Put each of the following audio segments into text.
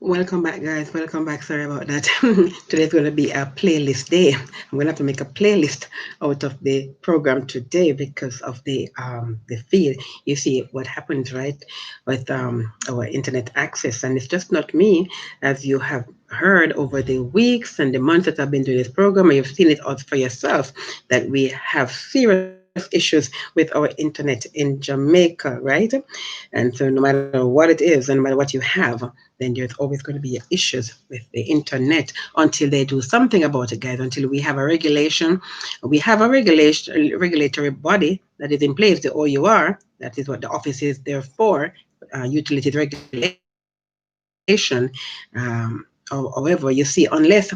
Welcome back, guys. Welcome back. Sorry about that. Today's going to be a playlist day. I'm going to have to make a playlist out of the program today because of the feed. You see what happens, right, with our internet access, and it's just not me, as you have heard over the weeks and the months that I've been doing this program, and you've seen it out for yourself that we have serious issues with our internet in Jamaica, right? And so, no matter what it is, and no matter what you have, then there's always going to be issues with the internet until they do something about it, guys. Until we have a regulation, we have a regulatory body that is in place, the OUR. That is what the office is there for, utilities regulation. However, you see, unless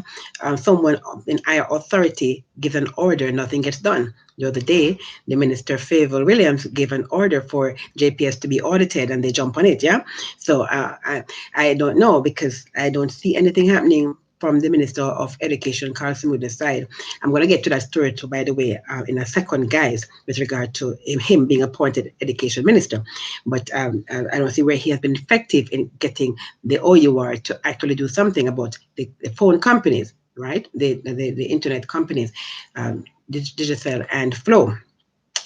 someone in higher authority gives an order, nothing gets done. The other day, the Minister Favour Williams gave an order for JPS to be audited, and they jump on it. Yeah, so I don't know because I don't see anything happening from the Minister of Education, Carl Simoda's side. I'm going to get to that story too, by the way, in a second, guys, with regard to him being appointed Education Minister. But I don't see where he has been effective in getting the OUR to actually do something about the phone companies, right? The internet companies, Digicel and Flow,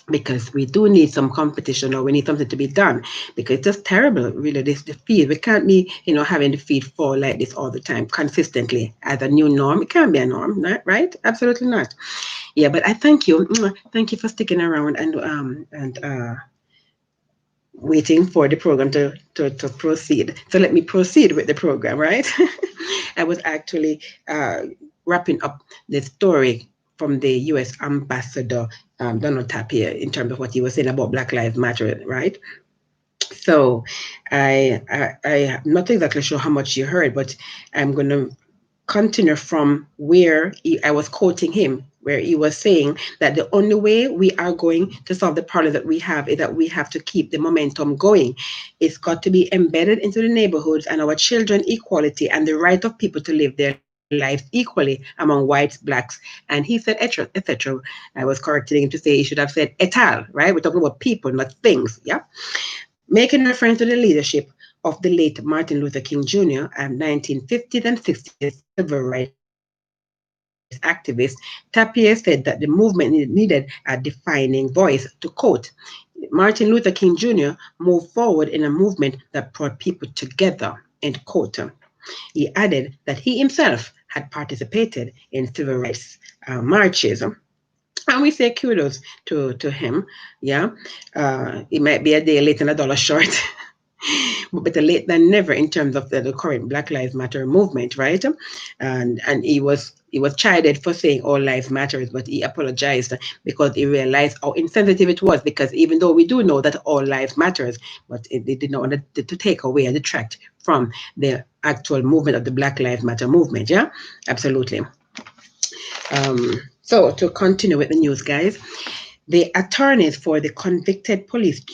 because we do need some competition, or we need something to be done, because it's just terrible, really. This the feed, we can't be having the feed fall like this all the time consistently as a new norm. It can't be a norm, right? Absolutely not. Yeah, but I thank you. Thank you for sticking around and waiting for the program to proceed. So let me proceed with the program, right? I was actually wrapping up the story from the US ambassador, Donald Tapia, in terms of what he was saying about Black Lives Matter, right? So I'm not exactly sure how much you heard, but I'm going to continue from where I was quoting him, where he was saying that the only way we are going to solve the problem that we have is that we have to keep the momentum going. It's got to be embedded into the neighborhoods and our children equality and the right of people to live their lives equally among whites, blacks. And he said, etc. I was correcting him to say he should have said et al., right? We're talking about people, not things. Yeah. Making reference to the leadership of the late Martin Luther King Jr., a 1950s and 60s civil rights activist, Tapia said that the movement needed a defining voice. To quote, Martin Luther King Jr. moved forward in a movement that brought people together, end quote. He added that he himself had participated in civil rights marches. And we say kudos to him. Yeah. It might be a day late and a dollar short, but better late than never in terms of the current Black Lives Matter movement, right? And he was chided for saying all lives matters, but he apologized because he realized how insensitive it was. Because even though we do know that all lives matters, but they did not want to take away and detract from the actual movement of the Black Lives Matter movement. Yeah, absolutely. So to continue with the news, guys, the attorneys for the convicted police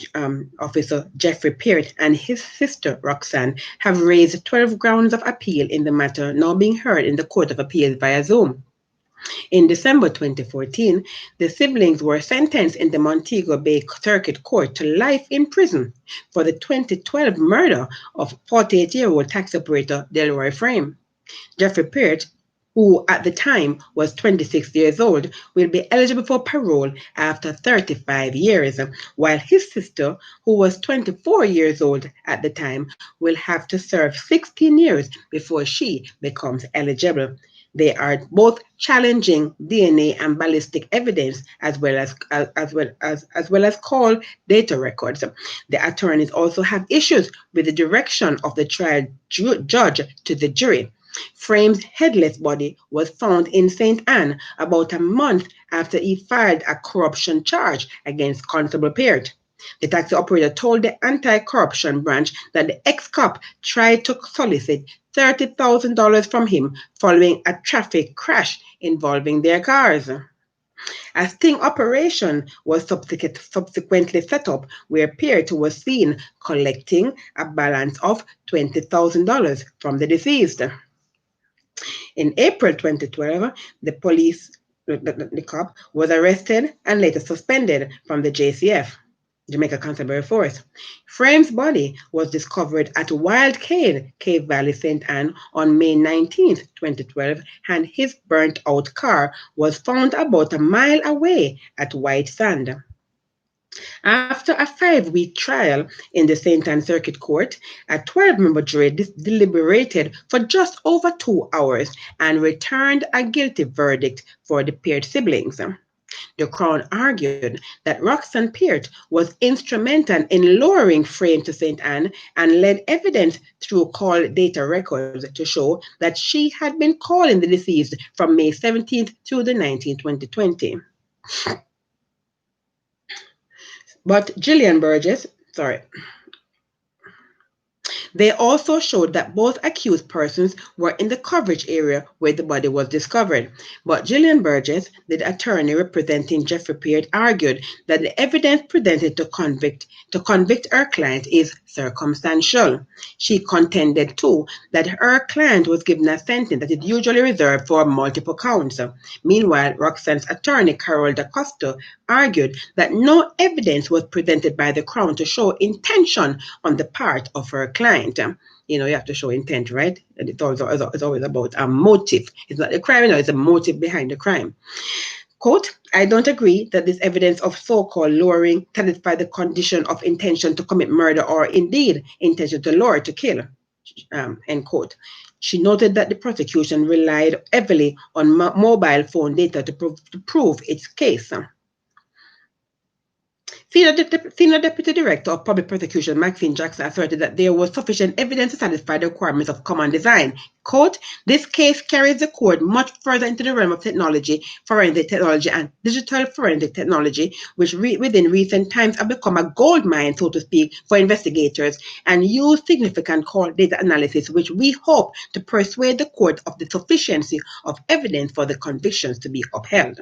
officer Jeffrey Peart and his sister Roxanne have raised 12 grounds of appeal in the matter now being heard in the Court of Appeals via Zoom. In December 2014, the siblings were sentenced in the Montego Bay Circuit Court to life in prison for the 2012 murder of 48-year-old taxi operator Delroy Frame. Jeffrey Peart, who at the time was 26 years old, will be eligible for parole after 35 years, while his sister, who was 24 years old at the time, will have to serve 16 years before she becomes eligible. They are both challenging DNA and ballistic evidence as well as call data records. The attorneys also have issues with the direction of the trial judge to the jury. Frame's headless body was found in St. Anne about a month after he filed a corruption charge against Constable Peart. The taxi operator told the anti-corruption branch that the ex-cop tried to solicit $30,000 from him following a traffic crash involving their cars. A sting operation was subsequently set up where Peart was seen collecting a balance of $20,000 from the deceased. In April 2012, the cop was arrested and later suspended from the JCF. Jamaica Constabulary Force. Frame's body was discovered at Wild Cave Valley, St. Anne on May 19th, 2012, and his burnt out car was found about a mile away at White Sand. After a 5-week trial in the St. Anne Circuit Court, a 12-member jury deliberated for just over 2 hours and returned a guilty verdict for the Peart siblings. The Crown argued that Roxanne Peart was instrumental in luring Frame to St. Anne and led evidence through call data records to show that she had been calling the deceased from May 17th through the 19th, 2020. But Gillian Burgess, sorry, they also showed that both accused persons were in the coverage area where the body was discovered. But Gillian Burgess, the attorney representing Jeffrey Peart, argued that the evidence presented to convict her client is circumstantial. She contended too that her client was given a sentence that is usually reserved for multiple counts. Meanwhile, Roxanne's attorney, Carol DaCosta, argued that no evidence was presented by the Crown to show intention on the part of her client. You know, you have to show intent, right? And it's always about a motive. It's not a crime, no, it's a motive behind the crime. Quote, I don't agree that this evidence of so-called luring satisfies the condition of intention to commit murder or indeed intention to lure to kill, end quote. She noted that the prosecution relied heavily on mobile phone data to prove its case. Senior Deputy Director of Public Prosecution, Maxine Jackson, asserted that there was sufficient evidence to satisfy the requirements of common design. Quote, this case carries the court much further into the realm of technology, forensic technology, and digital forensic technology, which within recent times have become a gold mine, so to speak, for investigators, and use significant call data analysis, which we hope to persuade the court of the sufficiency of evidence for the convictions to be upheld.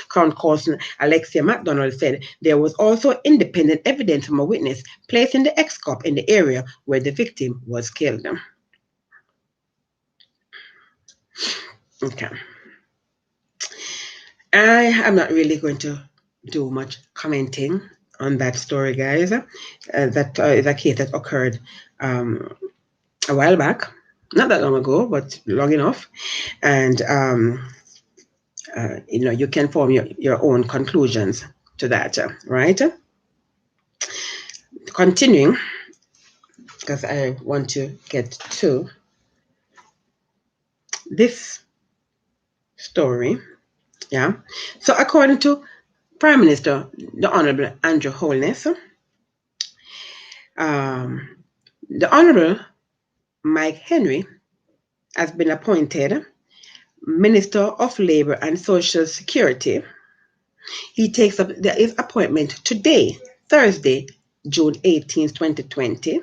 Crown Counsel Alexia MacDonald said there was also independent evidence from a witness placing the ex-cop in the area where the victim was killed. Okay. I am not really going to do much commenting on that story, guys. That is a case that occurred a while back, not that long ago, but long enough. And you can form your own conclusions to that, right? Continuing, because I want to get to this story. Yeah. So according to Prime Minister, the Honorable Andrew Holness, the Honorable Mike Henry has been appointed Minister of Labour and Social Security. He takes up his appointment today, Thursday, June 18th, 2020.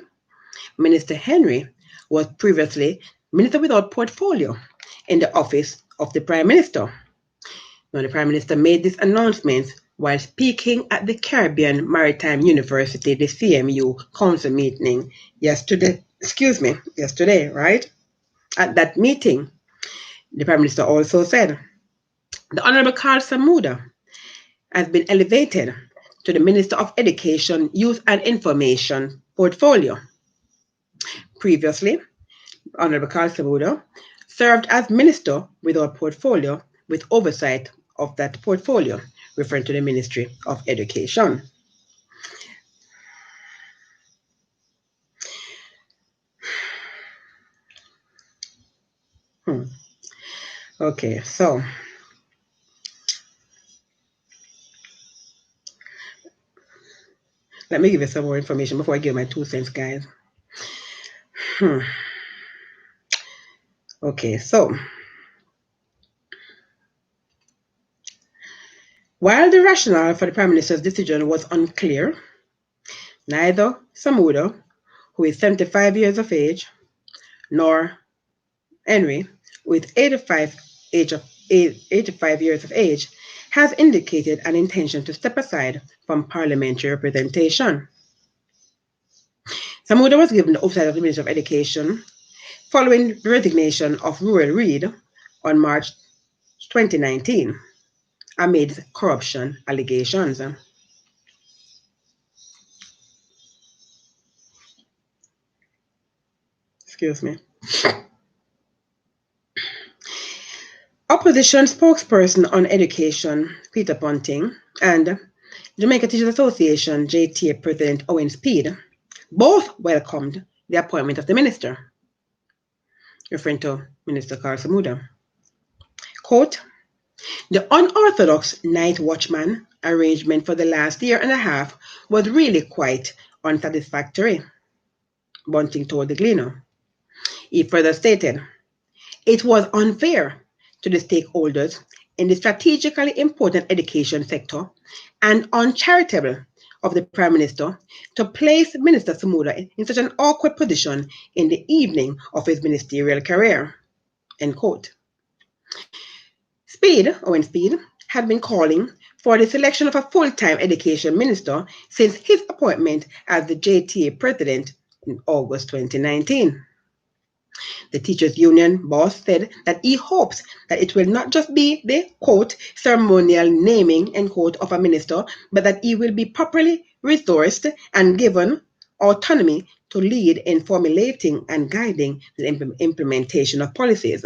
Minister Henry was previously Minister without portfolio in the office of the Prime Minister. Now, the Prime Minister made this announcement while speaking at the Caribbean Maritime University, the CMU council meeting yesterday, right? At that meeting, the Prime Minister also said, the Honorable Carl Samuda has been elevated to the Minister of Education, Youth and Information portfolio. Previously, Honorable Carl Samuda served as Minister without portfolio with oversight of that portfolio, referring to the Ministry of Education. Okay, so let me give you some more information before I give my 2 cents, guys. Okay, so while the rationale for the Prime Minister's decision was unclear, neither Samuda, who is 75 years of age, nor Henry, with 85 years of age, has indicated an intention to step aside from parliamentary representation. Samuda was given the oversight of the Ministry of Education following the resignation of Ruel Reid on March 2019 amid corruption allegations. Excuse me. Opposition spokesperson on education, Peter Ponting, and Jamaica Teachers Association, JTA President Owen Speed, both welcomed the appointment of the minister, referring to Minister Karl Samuda. Quote, the unorthodox night watchman arrangement for the last year and a half was really quite unsatisfactory, Bunting told the Gleaner. He further stated, it was unfair to the stakeholders in the strategically important education sector and uncharitable of the Prime Minister to place Minister Samuda in such an awkward position in the evening of his ministerial career. End quote. Owen Speed, had been calling for the selection of a full-time education minister since his appointment as the JTA president in August 2019. The teachers union boss said that he hopes that it will not just be the, quote, ceremonial naming, end quote, of a minister, but that he will be properly resourced and given autonomy to lead in formulating and guiding the implementation of policies.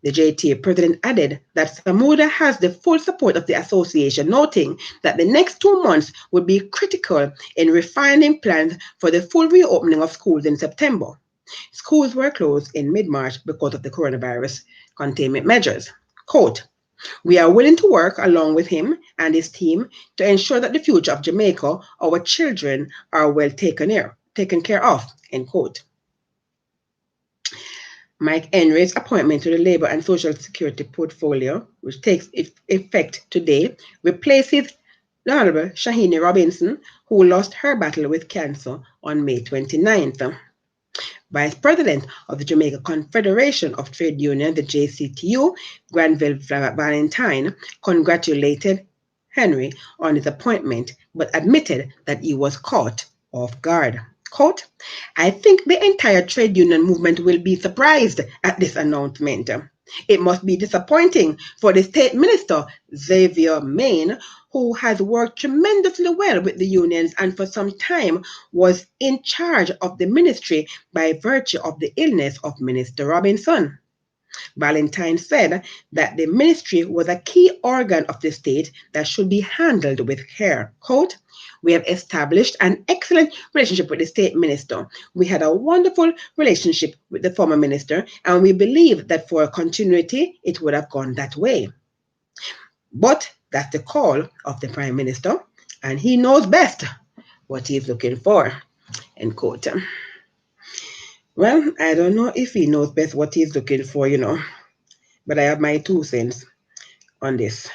The JTA president added that Samuda has the full support of the association, noting that the next 2 months would be critical in refining plans for the full reopening of schools in September. Schools were closed in mid-March because of the coronavirus containment measures. Quote, we are willing to work along with him and his team to ensure that the future of Jamaica, our children, are well taken care of, end quote. Mike Henry's appointment to the Labour and Social Security portfolio, which takes effect today, replaces the Honourable Shahini Robinson, who lost her battle with cancer on May 29th. Vice President of the Jamaica Confederation of Trade Unions, the JCTU, Granville Valentine, congratulated Henry on his appointment, but admitted that he was caught off guard. Quote, I think the entire trade union movement will be surprised at this announcement. It must be disappointing for the State Minister, Xavier Main, who has worked tremendously well with the unions and for some time was in charge of the ministry by virtue of the illness of Minister Robinson. Valentine said that the ministry was a key organ of the state that should be handled with care. Quote, we have established an excellent relationship with the state minister. We had a wonderful relationship with the former minister, and we believe that for continuity, it would have gone that way. But that's the call of the prime minister, and he knows best what he's looking for, end quote. Well, I don't know if he knows best what he's looking for, but I have my 2 cents on this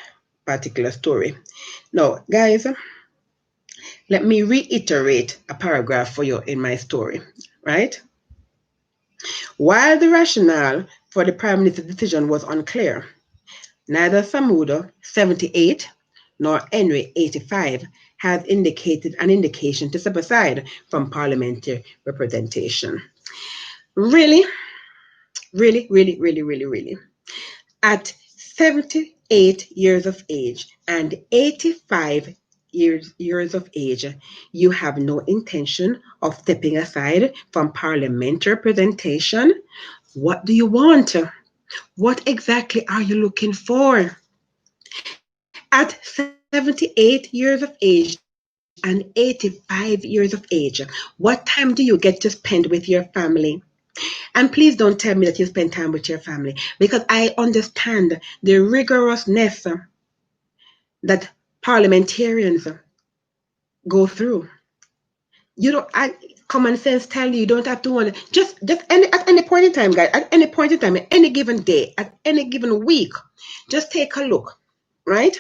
particular story. Now, guys, let me reiterate a paragraph for you in my story, right? While the rationale for the Prime Minister's decision was unclear, neither Samuda, 78, nor Henry, 85, has indicated an indication to step aside from parliamentary representation. Really? At 78 years of age and 85 years of age, you have no intention of stepping aside from parliamentary representation? What do you want? What exactly are you looking for? At 78 years of age and 85 years of age, what time do you get to spend with your family? And please don't tell me that you spend time with your family, because I understand the rigorousness that parliamentarians go through. Common sense tell you don't have to want to just at any point in time, guys, at any point in time, at any given day, at any given week, just take a look, right?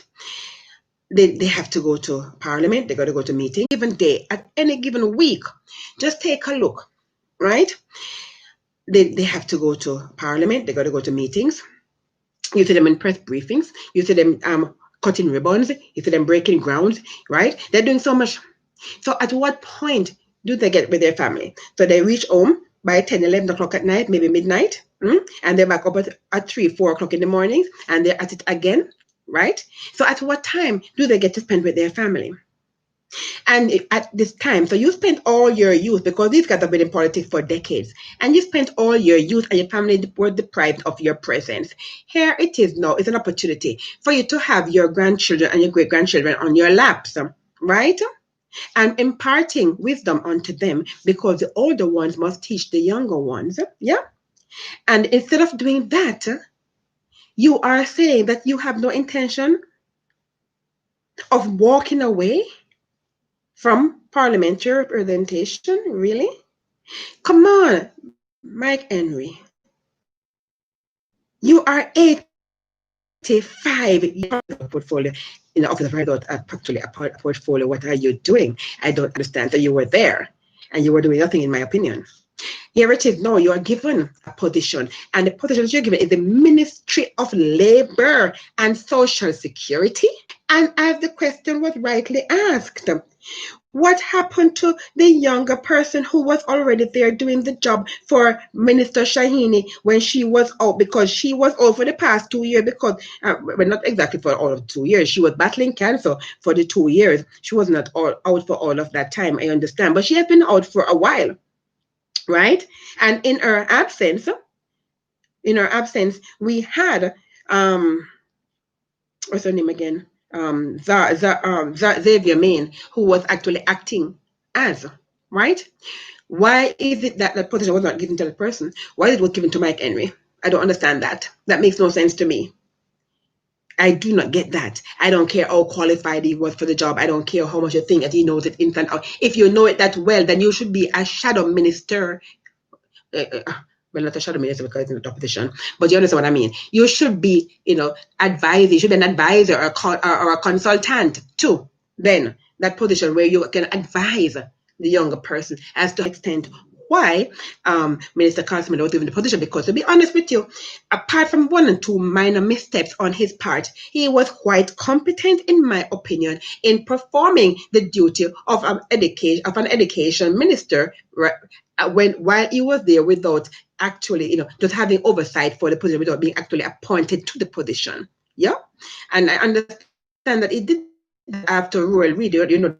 They have to go to parliament, they got to go to meeting, given day, at any given week, just take a look, right? They have to go to parliament, they got to go to meetings. You see them in press briefings, you see them cutting ribbons, you see them breaking ground, right? They're doing so much. So at what point do they get with their family? So they reach home by 10, 11 o'clock at night, maybe midnight, and they're back up at 3, 4 o'clock in the morning, and they're at it again, right? So at what time do they get to spend with their family? And at this time, so you spent all your youth, because these guys have been in politics for decades, and you spent all your youth and your family were deprived of your presence. Here it is now, it's an opportunity for you to have your grandchildren and your great grandchildren on your laps, right? And imparting wisdom unto them, because the older ones must teach the younger ones. Yeah. And instead of doing that, you are saying that you have no intention of walking away from parliamentary representation. Really? Come on, Mike Henry. You are 85 years of portfolio in the office of Redot, actually a portfolio. What are you doing? I don't understand. So you were there and you were doing nothing, in my opinion. Here it is. No, you are given a position, and the position that you're given is the Ministry of Labor and Social Security. And as the question was rightly asked, what happened to the younger person who was already there doing the job for Minister Shahini when she was out? Because she was out for the past 2 years, because, well, not exactly for all of 2 years. She was battling cancer for the 2 years. She was not out for all of that time, I understand. But she has been out for a while, right? And in her absence, we had, what's her name again? Xavier Main, who was actually acting as, right? Why is it that that position was not given to the person? Why it was given to Mike Henry? I don't understand that. That makes no sense to me. I do not get that. I don't care how qualified he was for the job. I don't care how much you think that he knows it inside out. If you know it that well, then you should be a shadow minister. Well, not a shadow minister because it's in the opposition, but you understand what I mean. You should be, advising. You should be an advisor or a consultant too. Then that position where you can advise the younger person as to extent why Minister Councilman was given the position. Because to be honest with you, apart from one and two minor missteps on his part, he was quite competent, in my opinion, in performing the duty of an education minister while he was there, without actually, just having oversight for the position, without being actually appointed to the position. Yeah. And I understand that he did after Rural Read, the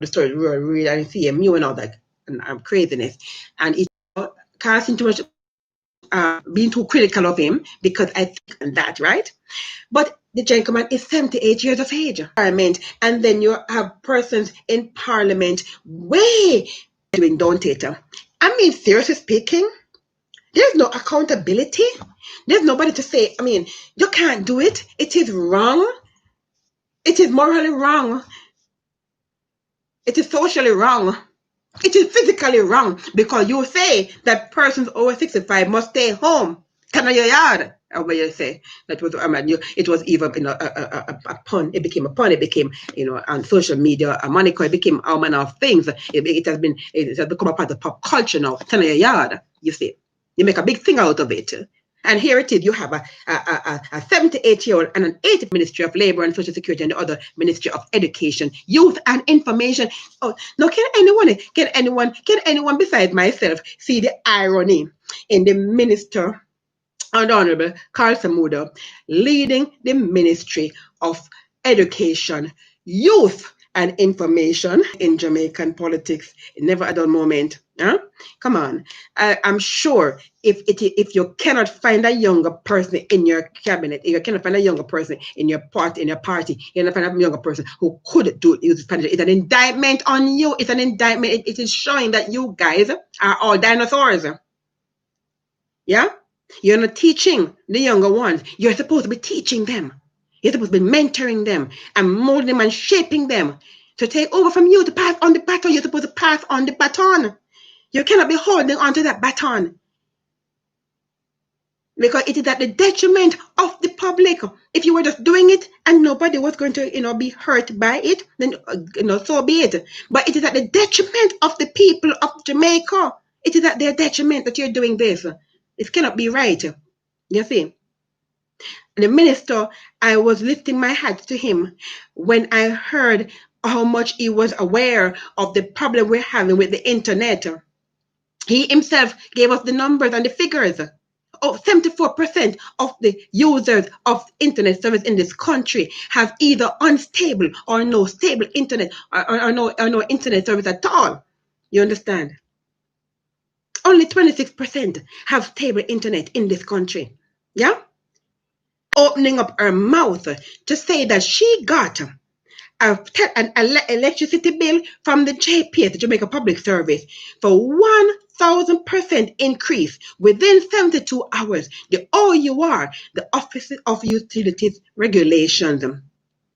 story, Rural Read and CMU and all that, and craziness. And it casting too much, being too critical of him, because I think that, right? But the gentleman is 78 years of age. Parliament, and then you have persons in Parliament way doing, don't it? I mean, seriously speaking, there's no accountability. There's nobody to say, you can't do it. It is wrong. It is morally wrong. It is socially wrong. It is physically wrong, because you say that persons over 65 must stay home. Can your yard? Or what you say? That was, it was even a pun. It became a pun. It became, on social media, a moniker. It became all manner of things. It has become a part of pop culture now. Can your yard? You see, you make a big thing out of it. And here it is, you have a 78-year-old and an 80 Ministry of Labor and Social Security, and the other Ministry of Education, Youth and Information. Oh, now can anyone besides myself see the irony in the minister and Honorable Carl Samuda leading the Ministry of Education, Youth and Information in Jamaican politics? Never a dull moment. Huh? Come on. I'm sure if you cannot find a younger person in your cabinet, if you cannot find a younger person in your party, you cannot find a younger person who could do it. It's an indictment on you. It's an indictment. It is showing that you guys are all dinosaurs. Yeah? You're not teaching the younger ones. You're supposed to be teaching them. You're supposed to be mentoring them and molding them and shaping them to take over from you, to pass on the baton. You're supposed to pass on the baton. You cannot be holding onto that baton, because it is at the detriment of the public. If you were just doing it and nobody was going to, be hurt by it, then, so be it. But it is at the detriment of the people of Jamaica. It is at their detriment that you're doing this. It cannot be right. You see? The minister, I was lifting my hat to him when I heard how much he was aware of the problem we're having with the internet. He himself gave us the numbers and the figures. of 74% of the users of internet service in this country have either unstable or no stable internet or no internet service at all. You understand? Only 26% have stable internet in this country. Yeah? Opening up her mouth to say that she got an electricity bill from the JPS, the Jamaica Public Service, for 1,000% increase within 72 hours. The OUR, the Office of Utilities Regulations,